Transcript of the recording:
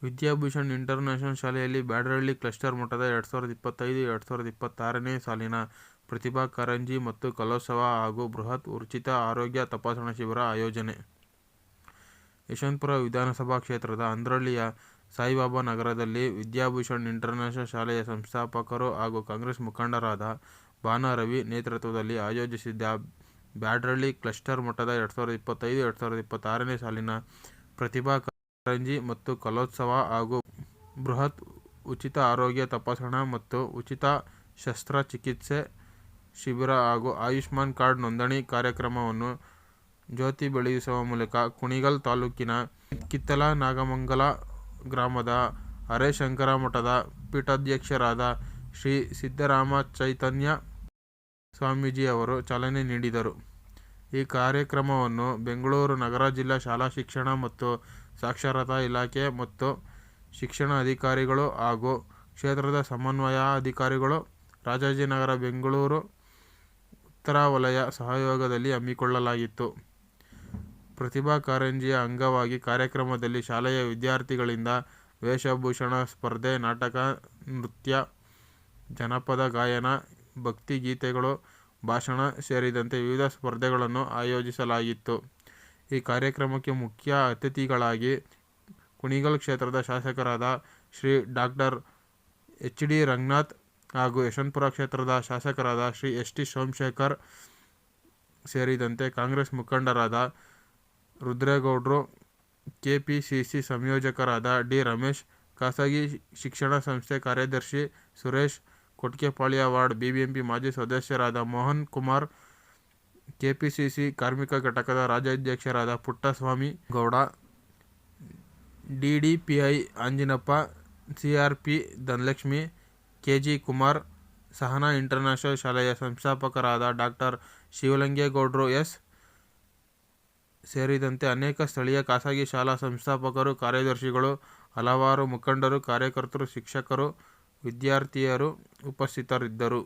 Vidyabhushan international ಶಾಲೆಯಲ್ಲಿ Byadarahalli cluster ಮಟ್ಟದ 2025-2026ನೇ ಸಾಲಿನ ಪ್ರತಿಭಾ ಕಾರಂಜಿ ಮತ್ತು ಕಲೋತ್ಸವ ಹಾಗೂ ಬೃಹತ್ ಉಚಿತ ಆರೋಗ್ಯ ತಪಾಸಣಾ ಶಿಬಿರ ಆಯೋಜನೆ. ಯಶವಂತಪುರ ವಿಧಾನಸಭಾ ಕ್ಷೇತ್ರದ ಅಂದ್ರಹಳ್ಳಿಯ ಸಾಯಿಬಾಬಾ ನಗರದಲ್ಲಿ ವಿದ್ಯಾಭೂಷಣ್ ಇಂಟರ್ನ್ಯಾಷನಲ್ ಶಾಲೆಯ ಸಂಸ್ಥಾಪಕರು ಹಾಗೂ ಕಾಂಗ್ರೆಸ್ ಮುಖಂಡರಾದ ಬಾನ ರವಿ ನೇತೃತ್ವದಲ್ಲಿ ಆಯೋಜಿಸಿದ್ದ ಬ್ಯಾಡರಹಳ್ಳಿ ಕ್ಲಸ್ಟರ್ ಮಟ್ಟದ 2025-2026ನೇ ಸಾಲಿನ ಪ್ರತಿಭಾ ಕಾರಂಜಿ ಮತ್ತು ಕಲೋತ್ಸವ ಹಾಗೂ ಬೃಹತ್ ಉಚಿತ ಆರೋಗ್ಯ ತಪಾಸಣಾ ಮತ್ತು ಉಚಿತ ಶಸ್ತ್ರಚಿಕಿತ್ಸೆ ಶಿಬಿರ ಹಾಗೂ ಆಯುಷ್ಮಾನ್ ಕಾರ್ಡ್ ನೋಂದಣಿ ಕಾರ್ಯಕ್ರಮವನ್ನು ಜ್ಯೋತಿ ಬೆಳಗಿಸುವ ಮೂಲಕ ಕುಣಿಗಲ್ ತಾಲೂಕಿನ ಕಿತ್ತಲ ನಾಗಮಂಗಲ ಗ್ರಾಮದ ಹರೇಶಂಕರ ಮಠದ ಪೀಠಾಧ್ಯಕ್ಷರಾದ ಶ್ರೀ ಸಿದ್ದರಾಮ ಚೈತನ್ಯ ಸ್ವಾಮೀಜಿ ಅವರು ಚಾಲನೆ ನೀಡಿದರು. ಈ ಕಾರ್ಯಕ್ರಮವನ್ನು ಬೆಂಗಳೂರು ನಗರ ಜಿಲ್ಲಾ ಶಾಲಾ ಶಿಕ್ಷಣ ಮತ್ತು ಸಾಕ್ಷರತಾ ಇಲಾಖೆ ಮತ್ತು ಶಿಕ್ಷಣ ಅಧಿಕಾರಿಗಳು ಹಾಗೂ ಕ್ಷೇತ್ರದ ಸಮನ್ವಯ ಅಧಿಕಾರಿಗಳು, ರಾಜಾಜಿನಗರ, ಬೆಂಗಳೂರು ಉತ್ತರ ವಲಯ ಸಹಯೋಗದಲ್ಲಿ ಹಮ್ಮಿಕೊಳ್ಳಲಾಗಿತ್ತು. ಪ್ರತಿಭಾ ಕಾರಂಜಿಯ ಅಂಗವಾಗಿ ಕಾರ್ಯಕ್ರಮದಲ್ಲಿ ಶಾಲೆಯ ವಿದ್ಯಾರ್ಥಿಗಳಿಂದ ವೇಷಭೂಷಣ ಸ್ಪರ್ಧೆ, ನಾಟಕ, ನೃತ್ಯ, ಜನಪದ ಗಾಯನ, ಭಕ್ತಿಗೀತೆಗಳು, ಭಾಷಣ ಸೇರಿದಂತೆ ವಿವಿಧ ಸ್ಪರ್ಧೆಗಳನ್ನು ಆಯೋಜಿಸಲಾಗಿತ್ತು. ಈ ಕಾರ್ಯಕ್ರಮಕ್ಕೆ ಮುಖ್ಯ ಅತಿಥಿಗಳಾಗಿ ಕುಣಿಗಲ್ ಕ್ಷೇತ್ರದ ಶಾಸಕರಾದ ಶ್ರೀ ಡಾ. ಎಚ್. ಡಿ. ರಂಗನಾಥ್ ಹಾಗೂ ಯಶವಂತಪುರ ಕ್ಷೇತ್ರದ ಶಾಸಕರಾದ ಶ್ರೀ ಎಸ್. ಟಿ. ಸೋಮಶೇಖರ್ ಸೇರಿದಂತೆ ಕಾಂಗ್ರೆಸ್ ಮುಖಂಡರಾದ ರುದ್ರೇಗೌಡರು, ಕೆಪಿಸಿಸಿ ಸಂಯೋಜಕರಾದ ಡಿ. ರಮೇಶ್, ಖಾಸಗಿ ಶಿಕ್ಷಣ ಸಂಸ್ಥೆ ಕಾರ್ಯದರ್ಶಿ ಸುರೇಶ್, ಕೊಟ್ಗೆಪಾಳ್ಯ ವಾರ್ಡ್ ಬಿಬಿಎಂಪಿ ಮಾಜಿ ಸದಸ್ಯರಾದ ಮೋಹನ್ ಕುಮಾರ್, ಕೆಪಿಸಿಸಿ ಕಾರ್ಮಿಕ ಘಟಕದ ರಾಜ್ಯಾಧ್ಯಕ್ಷರಾದ Puttaswamy Gowda, DDPI Anjinappa, CRP Dhanalakshmi, KG Kumar, Sahana international ಶಾಲೆಯ ಸಂಸ್ಥಾಪಕರಾದ ಡಾ. ಶಿವಲಿಂಗೇಗೌಡರು ಎಸ್. ಸೇರಿದಂತೆ ಅನೇಕ ಸ್ಥಳೀಯ ಖಾಸಗಿ ಶಾಲಾ ಸಂಸ್ಥಾಪಕರು, ಕಾರ್ಯದರ್ಶಿಗಳು, ಹಲವಾರು ಮುಖಂಡರು, ಕಾರ್ಯಕರ್ತರು, ಶಿಕ್ಷಕರು, ವಿದ್ಯಾರ್ಥಿಯರು ಉಪಸ್ಥಿತರಿದ್ದರು.